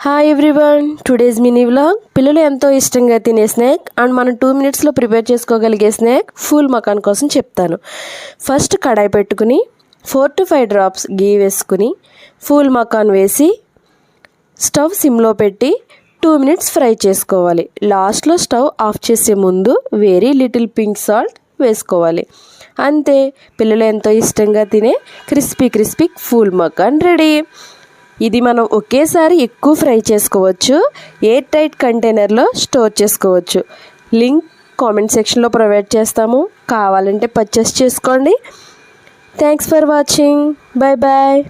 Hi everyone, today's mini vlog. పిల్లలు ఎంతో ఇష్టంగా తినే స్నాక్ అండ్ మనం 2 minutesలో ప్రిపేర్ చేసుకోగలిగే స్నాక్ ఫూల్ మకాన్ కోసం చెప్తాను. ఫస్ట్ కడాయి పెట్టుకుని 4 to 5 drops గీ వేసుకుని ఫూల్ మకాన్ వేసి స్టవ్ సిమ్లో పెట్టి 2 minutes ఫ్రై చేసుకోవాలి. లాస్ట్లో స్టవ్ ఆఫ్ చేసే ముందు వెరీ లిటిల్ పింక్ సాల్ట్ వేసుకోవాలి. అంతే, పిల్లలు ఎంతో ఇష్టంగా తినే క్రిస్పీ ఫూల్ మకాన్ రెడీ. ఇది మనం ఒకేసారి ఎక్కువ ఫ్రై చేసుకోవచ్చు. ఎయిర్ టైట్ కంటైనర్లో స్టోర్ చేసుకోవచ్చు. లింక్ కామెంట్ సెక్షన్లో ప్రొవైడ్ చేస్తాము, కావాలంటే పర్చేస్ చేసుకోండి. Thanks for watching. Bye bye.